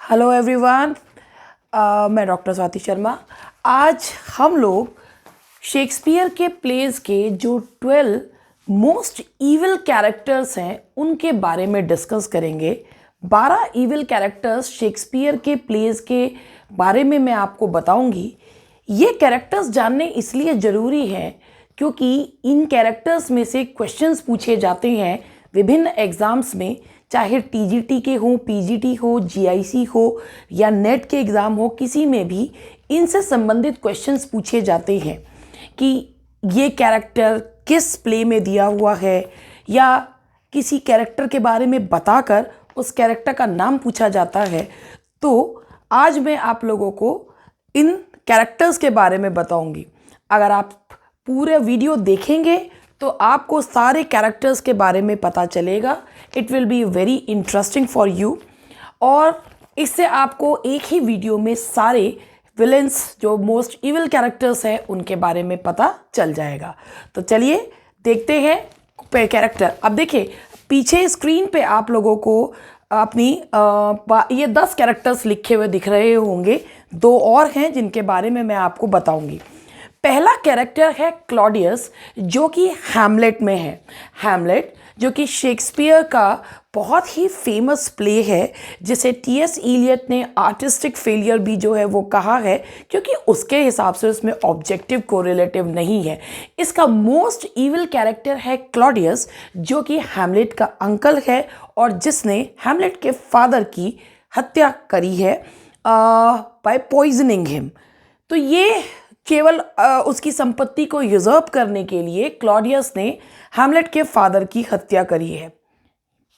Hello everyone. मैं doctor Swati Sharma. आज हम लोग शेक्सपियर के प्लेस के जो 12 मोस्ट ईविल कैरेक्टर्स हैं उनके बारे में डिस्कस करेंगे। 12 ईविल कैरेक्टर्स शेक्सपियर के प्लेस के बारे में मैं आपको बताऊंगी। ये कैरेक्टर्स जानने इसलिए ज़रूरी हैं क्योंकि इन कैरेक्टर्स में से क्वेश्चंस पूछे जाते हैं विभिन्न एग्ज़ाम्स में, चाहे टीजीटी के हो, पीजीटी हो, जीआईसी हो या नेट के एग्ज़ाम हो, किसी में भी इनसे संबंधित क्वेश्चंस पूछे जाते हैं कि ये कैरेक्टर किस प्ले में दिया हुआ है, या किसी कैरेक्टर के बारे में बताकर उस कैरेक्टर का नाम पूछा जाता है। तो आज मैं आप लोगों को इन कैरेक्टर्स के बारे में बताऊंगी। अगर आप पूरे वीडियो देखेंगे तो आपको सारे कैरेक्टर्स के बारे में पता चलेगा। It will be very interesting for you, और इससे आपको एक ही वीडियो में सारे विलेंस जो मोस्ट इविल कैरेक्टर्स हैं उनके बारे में पता चल जाएगा। तो चलिए देखते हैं कैरेक्टर। अब देखिए पीछे स्क्रीन पे आप लोगों को अपनी ये 10 कैरेक्टर्स लिखे हुए दिख रहे होंगे। 2 और हैं जिनके बारे में मैं आपको बताऊंगी। पहला कैरेक्टर है क्लॉडियस, जो कि हैमलेट में है। हैमलेट जो कि शेक्सपियर का बहुत ही फेमस प्ले है, जिसे टीएस इलियट ने आर्टिस्टिक फेलियर भी जो है वो कहा है, क्योंकि उसके हिसाब से उसमें ऑब्जेक्टिव कोरिलेटिव नहीं है। इसका मोस्ट इविल कैरेक्टर है क्लॉडियस, जो कि हैमलेट का अंकल है और जिसने हैमलेट के फादर की हत्या करी है बाय पॉइजनिंग हिम। तो ये केवल उसकी संपत्ति को यूजर्व करने के लिए क्लॉडियस ने हैमलेट के फादर की हत्या करी है।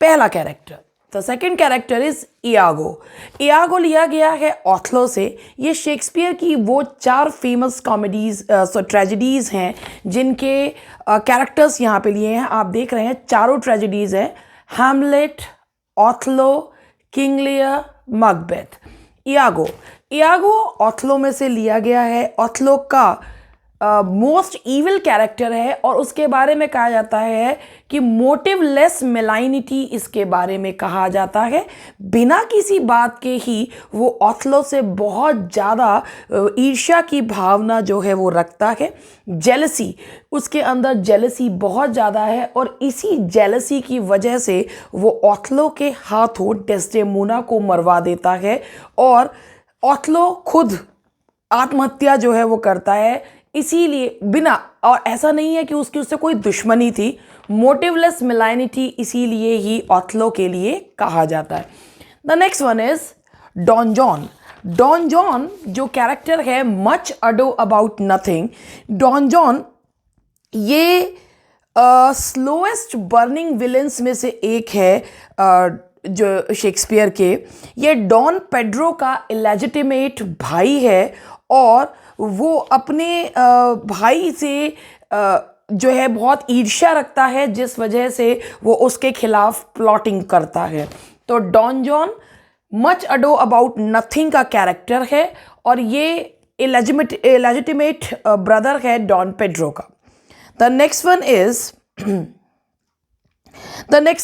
पहला character. The second character is Iago. Iago लिया गया है ओथलो से। ये शेक्सपियर की वो 4 फेमस कॉमेडीज ट्रेजेडीज़ हैं जिनके कैरेक्टर्स यहाँ पे लिए हैं। आप देख रहे हैं चारों ट्रेजेडीज़ हैं: Hamlet, Othello, King Lear, Macbeth. Iago Othello में से लिया गया है। ओथलो का मोस्ट इविल कैरेक्टर है और उसके बारे में कहा जाता है कि मोटिवलेस मेलाइनिटी इसके बारे में कहा जाता है। बिना किसी बात के ही वो ओथलो से बहुत ज़्यादा ईर्ष्या की भावना जो है वो रखता है। जेलसी, उसके अंदर जेलसी बहुत ज़्यादा है और इसी जेलसी की वजह से वो ओथलो के हाथों डेस्डेमोना को मरवा देता है और ओथलो खुद आत्महत्या जो है वो करता है। इसीलिए बिना, और ऐसा नहीं है कि उससे कोई दुश्मनी थी, मोटिवलेस मेलाइनिटी इसीलिए ही ओथलो के लिए कहा जाता है। The next one is Don John. Don John जो कैरेक्टर है Much Ado About Nothing. Don John ये स्लोएस्ट बर्निंग विलेंस में से एक है जो शेक्सपियर के। ये डॉन पेड्रो का इलेजिटिमेट भाई है और वो अपने भाई से जो है बहुत ईर्ष्या रखता है, जिस वजह से वो उसके खिलाफ प्लॉटिंग करता है। तो Don John Much Ado About Nothing का कैरेक्टर है और ये इलेजिटिमेट ब्रदर है डॉन पेड्रो का। द नेक्स्ट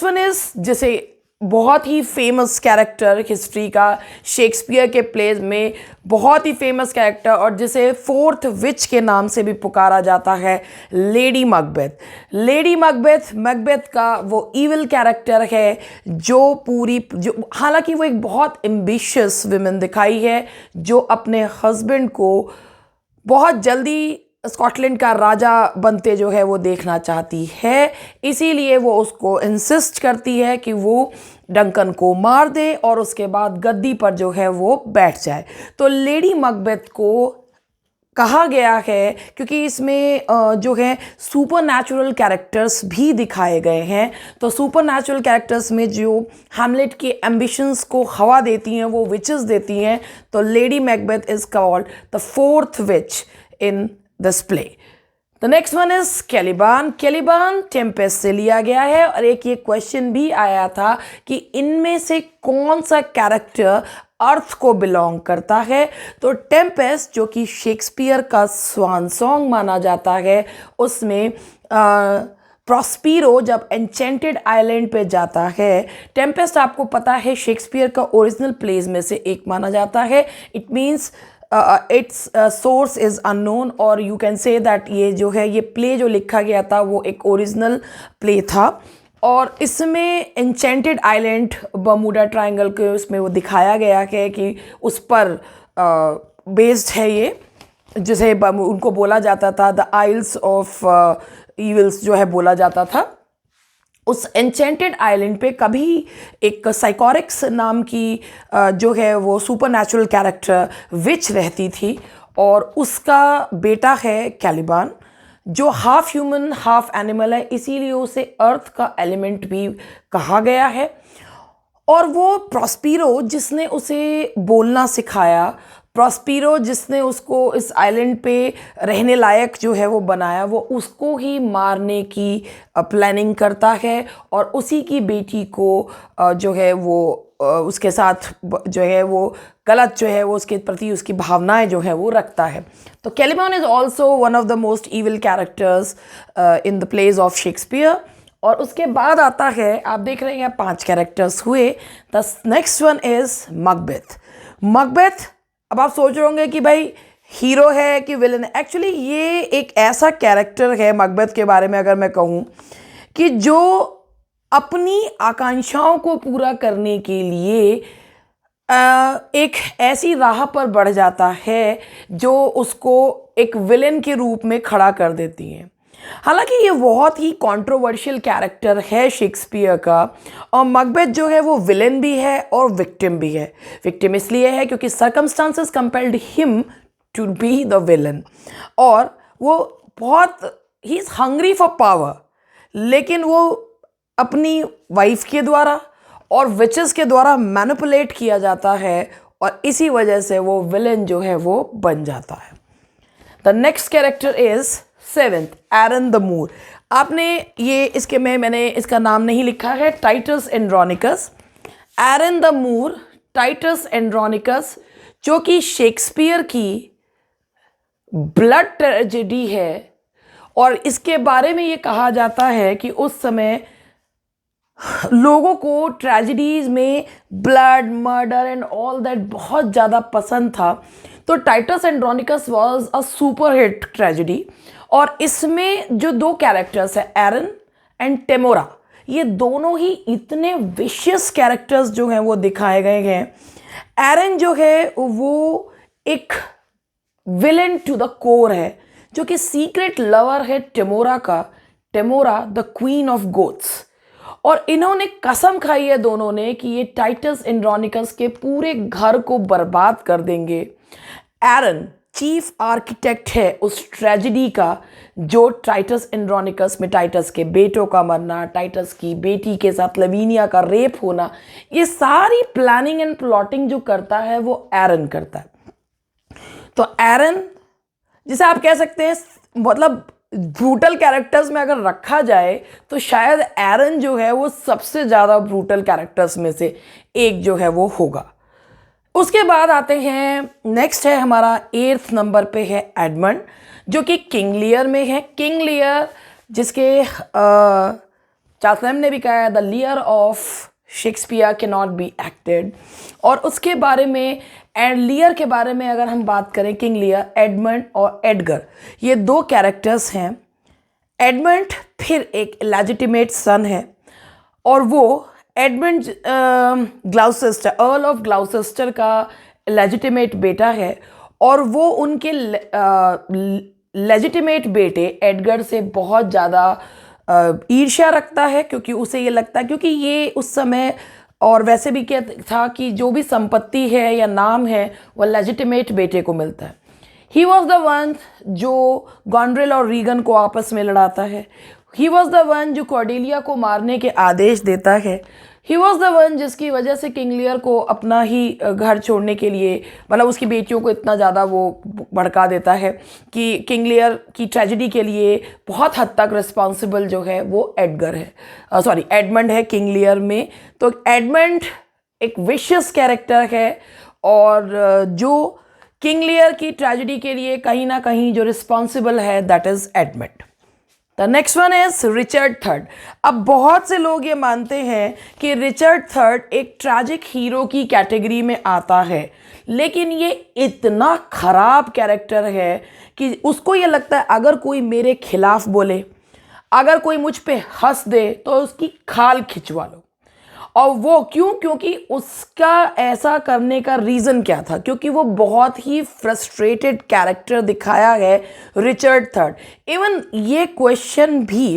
वन इज जैसे बहुत ही फेमस कैरेक्टर हिस्ट्री का, शेक्सपियर के प्लेज में बहुत ही फेमस कैरेक्टर और जिसे 4th विच के नाम से भी पुकारा जाता है, लेडी मैकबेथ। लेडी मैकबेथ का वो इविल कैरेक्टर है जो हालांकि वो एक बहुत एम्बिशियस विमेन दिखाई है, जो अपने हस्बैंड को बहुत जल्दी स्कॉटलैंड का राजा बनते जो है वो देखना चाहती है। इसीलिए वो उसको इंसिस्ट करती है कि वो डंकन को मार दे और उसके बाद गद्दी पर जो है वो बैठ जाए। तो लेडी मैकबेथ को कहा गया है क्योंकि इसमें जो है सुपरनैचुरल कैरेक्टर्स भी दिखाए गए हैं। तो सुपरनैचुरल कैरेक्टर्स में जो हैमलेट के एम्बिशंस को हवा देती हैं वो विचेस देती हैं। तो Lady Macbeth is called the 4th witch in this play. The next one is Caliban. Caliban Tempest से लिया गया है और एक ये क्वेश्चन भी आया था कि इनमें से कौन सा कैरेक्टर अर्थ को बिलोंग करता है। तो टेम्पेस्ट जो कि शेक्सपियर का स्वान सॉन्ग माना जाता है, उसमें प्रॉस्पीरो जब एन्चेंटेड आइलैंड पे जाता है, टेम्पेस्ट आपको पता है शेक्सपियर का ओरिजिनल प्लेज में से एक माना जाता है। It means it's source is unknown, और यू कैन से दैट ये जो है ये प्ले जो लिखा गया था वो एक ओरिजिनल प्ले था। और इसमें एन्चेंटेड आइलैंड बर्मुडा ट्रायंगल के उसमें वो दिखाया गया है कि उस पर बेस्ड है ये, जिसे उनको बोला जाता था द आइल्स ऑफ ईविल्स जो है बोला जाता था। उस एन्चेंटेड आइलैंड पे कभी एक साइकोरिक्स नाम की जो है वो सुपरनैचुरल कैरेक्टर विच रहती थी, और उसका बेटा है कैलिबान जो हाफ ह्यूमन हाफ एनिमल है, इसीलिए उसे अर्थ का एलिमेंट भी कहा गया है। और वो प्रॉस्पीरो जिसने उसे बोलना सिखाया, प्रॉस्पीरो जिसने उसको इस आइलैंड पे रहने लायक जो है वो बनाया, वो उसको ही मारने की प्लानिंग करता है, और उसी की बेटी को जो है वो उसके साथ जो है वो गलत जो है वो उसके प्रति उसकी भावनाएं जो है वो रखता है। तो Caliban is also one of the most evil characters in the plays of Shakespeare. और उसके बाद आता है, आप देख रहे हैं 5 कैरेक्टर्स हुए। The next one is Macbeth. Macbeth, अब आप सोच रहे होंगे कि भाई हीरो है कि विलन है। एक्चुअली ये एक ऐसा कैरेक्टर है मकबेथ के बारे में अगर मैं कहूँ कि जो अपनी आकांक्षाओं को पूरा करने के लिए एक ऐसी राह पर बढ़ जाता है जो उसको एक विलेन के रूप में खड़ा कर देती है। हालांकि ये बहुत ही कंट्रोवर्शियल कैरेक्टर है शेक्सपियर का, और मकबेथ जो है वो विलेन भी है और विक्टिम भी है। विक्टिम इसलिए है क्योंकि circumstances compelled him to be the villain, और वो बहुत ही इज़ हंग्री फॉर पावर, लेकिन वो अपनी वाइफ के द्वारा और विचेस के द्वारा मैनिपुलेट किया जाता है, और इसी वजह से वो विलेन जो है वो बन जाता है। The next character is 7th, Aaron the Moor. आपने ये इसके में मैंने इसका नाम नहीं लिखा है, Titus Andronicus. Aaron the Moor, Titus Andronicus, जो कि शेक्सपियर की ब्लड ट्रेजेडी है, और इसके बारे में ये कहा जाता है कि उस समय लोगों को ट्रेजेडीज़ में blood, murder and all that बहुत ज़्यादा पसंद था। तो Titus Andronicus was a super hit tragedy, और इसमें जो 2 कैरेक्टर्स हैं एरन एंड टेमोरा, ये दोनों ही इतने विशियस कैरेक्टर्स जो हैं वो दिखाए गए हैं। एरन जो है वो एक विलेन टू द कोर है, जो कि सीक्रेट लवर है टेमोरा का, Temora the queen of goats. और इन्होंने कसम खाई है दोनों ने कि ये टाइटस एंड्रोनिकस के पूरे घर को बर्बाद कर देंगे। एरन चीफ आर्किटेक्ट है उस ट्रेजेडी का, जो टाइटस एंड्रोनिकस में टाइटस के बेटों का मरना, टाइटस की बेटी के साथ लवीनिया का रेप होना, ये सारी प्लानिंग एंड प्लॉटिंग जो करता है वो एरन करता है। तो एरन, जिसे आप कह सकते हैं मतलब ब्रूटल कैरेक्टर्स में अगर रखा जाए तो शायद एरन जो है वो सबसे ज़्यादा ब्रूटल कैरेक्टर्स में से एक जो है वो होगा। उसके बाद आते हैं, नेक्स्ट है हमारा 8th नंबर पे है एडमंड, जो कि किंग लियर में है। किंग लियर जिसके चार्ल्स लैम्ब ने भी कहा है the लियर of Shakespeare can not be acted. और उसके बारे में एंड लियर के बारे में अगर हम बात करें, किंग लियर, एडमंड और एडगर, ये 2 कैरेक्टर्स हैं। एडमंड फिर एक लेजिटिमेट सन है, और वो Edmund Gloucester, earl of Gloucester का लेजिटिमेट बेटा है, और वो उनके लेजिटिमेट बेटे एडगर से बहुत ज़्यादा ईर्ष्या रखता है, क्योंकि उसे ये लगता है, क्योंकि ये उस समय और वैसे भी क्या था कि जो भी संपत्ति है या नाम है वह लेजिटिमेट बेटे को मिलता है। ही वॉज द वन जो गॉन्ड्रेल और रीगन को आपस में लड़ाता है। ही वॉज द वन जो कॉर्डेलिया को मारने के आदेश देता है। ही वॉज द वन जिसकी वजह से किंग लियर को अपना ही घर छोड़ने के लिए, मतलब उसकी बेटियों को इतना ज़्यादा वो भड़का देता है कि किंग लियर की ट्रेजेडी के लिए बहुत हद तक रिस्पॉन्सिबल जो है वो एडगर है, सॉरी एडमंड है किंग लियर में। तो एडमंड एक विशियस कैरेक्टर है, और जो किंग लियर की ट्रेजेडी के लिए कहीं ना कहीं जो रिस्पॉन्सिबल है that is Edmund. The next one is Richard third. अब बहुत से लोग ये मानते हैं कि रिचर्ड थर्ड एक ट्रैजिक हीरो की कैटेगरी में आता है, लेकिन ये इतना खराब कैरेक्टर है कि उसको ये लगता है अगर कोई मेरे खिलाफ बोले, अगर कोई मुझ पे हंस दे तो उसकी खाल खिंचवा लो। और वो क्यों? क्योंकि उसका ऐसा करने का रीज़न क्या था? क्योंकि वो बहुत ही फ्रस्ट्रेटेड कैरेक्टर दिखाया है रिचर्ड थर्ड। इवन ये क्वेश्चन भी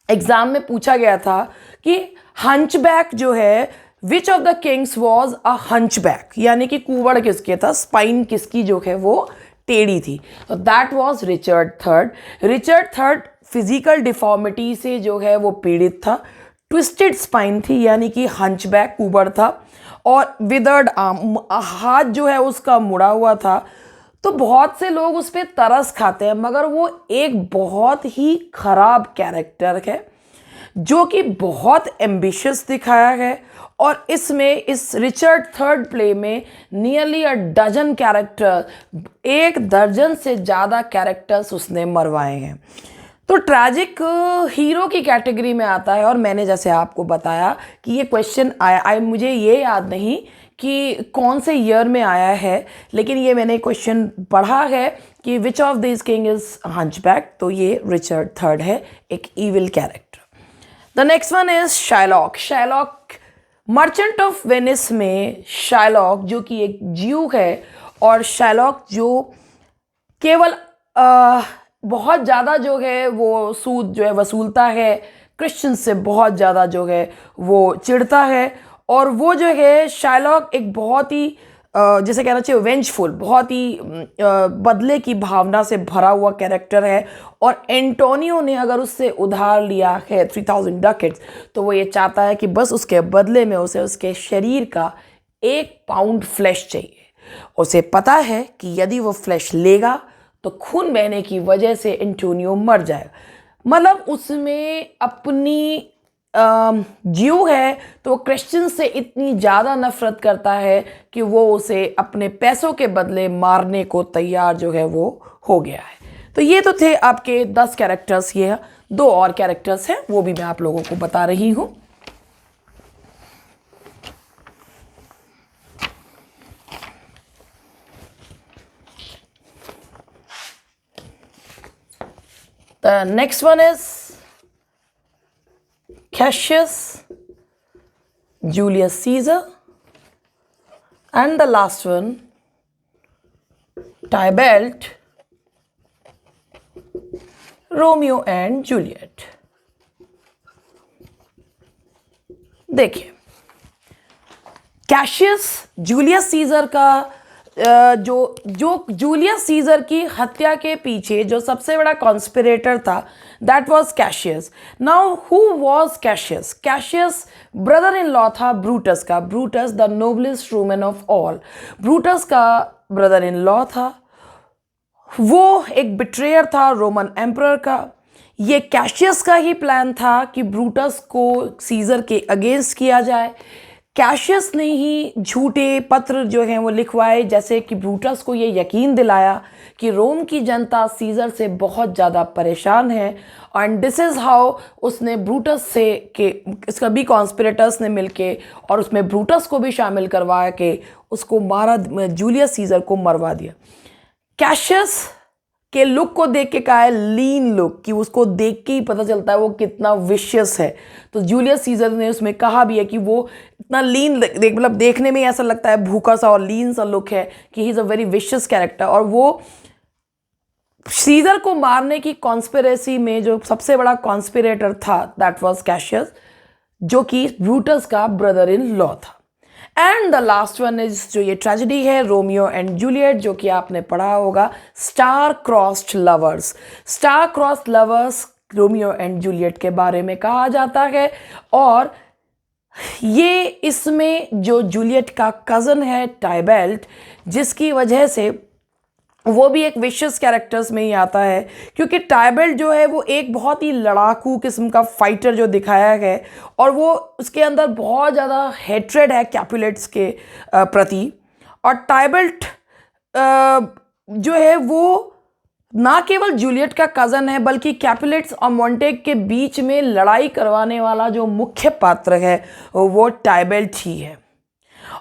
एग्जाम में पूछा गया था कि हंचबैक जो है, which of the Kings was a hunchback, यानी कि कुंवड़ किसके था, स्पाइन किसकी जो है वो टेढ़ी थी, तो that was Richard third. Richard third physical deformity से जो है वो पीड़ित था, ट्विस्टेड स्पाइन थी यानी कि हंचबैक कुंवड़ था, और विदर्ड आर्म, हाथ जो है उसका मुड़ा हुआ था। तो बहुत से लोग उस पर तरस खाते हैं, मगर वो एक बहुत ही खराब कैरेक्टर है जो कि बहुत एम्बिशियस दिखाया है। और इसमें इस रिचर्ड थर्ड प्ले में नियरली अ डजन कैरेक्टर, 1 दर्जन से ज़्यादा कैरेक्टर्स उसने मरवाए हैं। तो ट्रैजिक हीरो की कैटेगरी में आता है। और मैंने जैसे आपको बताया कि ये क्वेश्चन आया, मुझे ये याद नहीं कि कौन से ईयर में आया है, लेकिन ये मैंने क्वेश्चन पढ़ा है कि which of this king is hunchback, तो ये रिचर्ड थर्ड है, एक evil character. The next one is Shylock. Shylock merchant of Venice में शाइलॉक जो कि एक ज्यू है, और शाइलॉक जो केवल बहुत ज़्यादा जो है वो सूद जो है वसूलता है, क्रिश्चियन से बहुत ज़्यादा जो है वो चिढ़ता है। और वो जो है शाइलॉक एक बहुत ही जैसे कहना चाहिए वेंजफुल, बहुत ही बदले की भावना से भरा हुआ कैरेक्टर है। और एंटोनियो ने अगर उससे उधार लिया है 3000 डकेट्स, तो वो ये चाहता है कि बस उसके बदले में उसे उसके शरीर का 1 पाउंड फ्लैश चाहिए। उसे पता है कि यदि वो फ्लैश लेगा तो खून बहने की वजह से एंटोनियो मर जाएगा। मतलब उसमें अपनी ज्यू है तो वो क्रिश्चियन से इतनी ज़्यादा नफरत करता है कि वो उसे अपने पैसों के बदले मारने को तैयार जो है वो हो गया है। तो ये तो थे आपके 10 कैरेक्टर्स। ये 2 और कैरेक्टर्स हैं, वो भी मैं आप लोगों को बता रही हूँ। The next one is Cassius, Julius Caesar, and the last one Tybalt, Romeo and Juliet. देखिए, कैशियस जूलियस सीजर का जो जूलियस सीजर की हत्या के पीछे जो सबसे बड़ा कॉन्स्पिरेटर था, that was Cassius. Now who was Cassius? Cassius brother in law था ब्रूटस का। Brutus the noblest Roman of all, Brutus का ब्रदर इन लॉ था। वो एक बिट्रेयर था रोमन एम्परर का। ये कैशियस का ही प्लान था कि ब्रूटस को सीजर के अगेंस्ट किया जाए। कैशियस ने ही झूठे पत्र जो हैं वो लिखवाए, जैसे कि ब्रूटस को ये यकीन दिलाया कि रोम की जनता सीजर से बहुत ज़्यादा परेशान है। एंड दिस इज़ हाउ उसने ब्रूटस से के इसका भी कॉन्स्पिरेटर्स ने मिलके और उसमें ब्रूटस को भी शामिल करवा के उसको मारा, जूलियस सीजर को मरवा दिया। कैशियस के लुक को देख के कहा है लीन लुक, कि उसको देख के ही पता चलता है वो कितना विशियस है। तो जूलियस सीजर ने उसमें कहा भी है कि वो इतना लीन मतलब देखने में ऐसा लगता है भूखा सा और लीन सा लुक है, कि he is a very vicious character. और वो सीजर को मारने की कॉन्स्पिरेसी में जो सबसे बड़ा कॉन्स्पिरेटर था, दैट वाज कैशियस, जो कि ब्रूटस का ब्रदर इन लॉ था। And the last one is जो ये ट्रेजेडी है, रोमियो एंड जूलियट, जो कि आपने पढ़ा होगा, star crossed lovers. Star crossed lovers Romeo and Juliet के बारे में कहा जाता है। और ये इसमें जो जूलियट का कज़न है टाइबेल्ट, जिसकी वजह से वो भी एक विशियस कैरेक्टर्स में ही आता है, क्योंकि टाइबेल्ट जो है वो एक बहुत ही लड़ाकू किस्म का फाइटर जो दिखाया है, और वो उसके अंदर बहुत ज़्यादा हेट्रेड है कैपुलेट्स के प्रति। और टाइबेल्ट जो है वो ना केवल जूलियट का कज़न है बल्कि कैपुलेट्स और मॉन्टेग के बीच में लड़ाई करवाने वाला जो मुख्य पात्र है वो टाइबेल्ट ही है।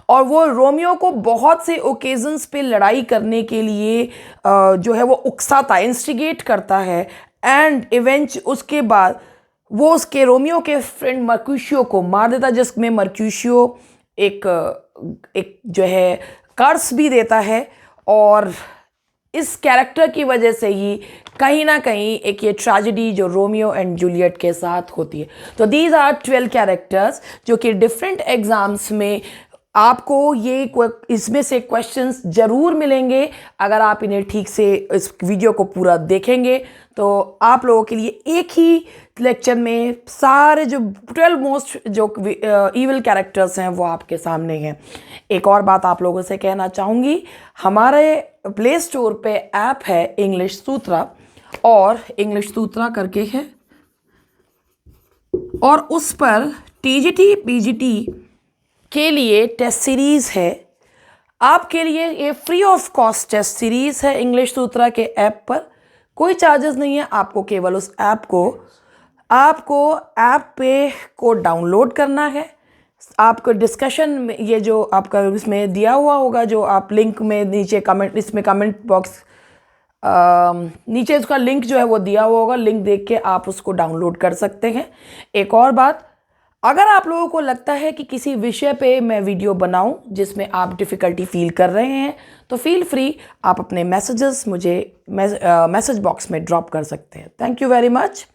और वो रोमियो को बहुत से ओकेजन्स पे लड़ाई करने के लिए जो है वो उकसाता, इंस्टिगेट करता है। एंड इवेंच उसके बाद वो उसके रोमियो के फ्रेंड मर्क्यूशियो को मार देता, जिसमें मर्क्यूशियो एक जो है कर्स भी देता है। और इस कैरेक्टर की वजह से ही कहीं ना कहीं एक ये ट्रेजेडी जो रोमियो एंड जूलियट के साथ होती है। तो दीज आर 12 कैरेक्टर्स जो कि डिफरेंट एग्जाम्स में आपको इसमें से क्वेश्चंस ज़रूर मिलेंगे। अगर आप इन्हें ठीक से इस वीडियो को पूरा देखेंगे तो आप लोगों के लिए एक ही लेक्चर में सारे जो 12 मोस्ट जो ईविल कैरेक्टर्स हैं वो आपके सामने हैं। एक और बात आप लोगों से कहना चाहूँगी, हमारे प्ले स्टोर पे ऐप है इंग्लिश सूत्रा, और इंग्लिश सूत्रा करके है, और उस पर टीजीटी पीजीटी के लिए टेस्ट सीरीज़ है। आपके लिए ये free of cost test series है इंग्लिश सूत्रा के ऐप पर। कोई चार्जेस नहीं है, आपको केवल उस ऐप को डाउनलोड करना है। आपको डिस्कशन में ये जो आपका इसमें दिया हुआ होगा, जो आप लिंक में नीचे कमेंट बॉक्स नीचे उसका लिंक जो है वो दिया हुआ होगा, लिंक देख के आप उसको डाउनलोड कर सकते हैं। एक और बात, अगर आप लोगों को लगता है कि किसी विषय पे मैं वीडियो बनाऊं जिसमें आप डिफ़िकल्टी फील कर रहे हैं तो फील फ्री, आप अपने मैसेजेस मुझे मैसेज बॉक्स में ड्रॉप कर सकते हैं। Thank you very much.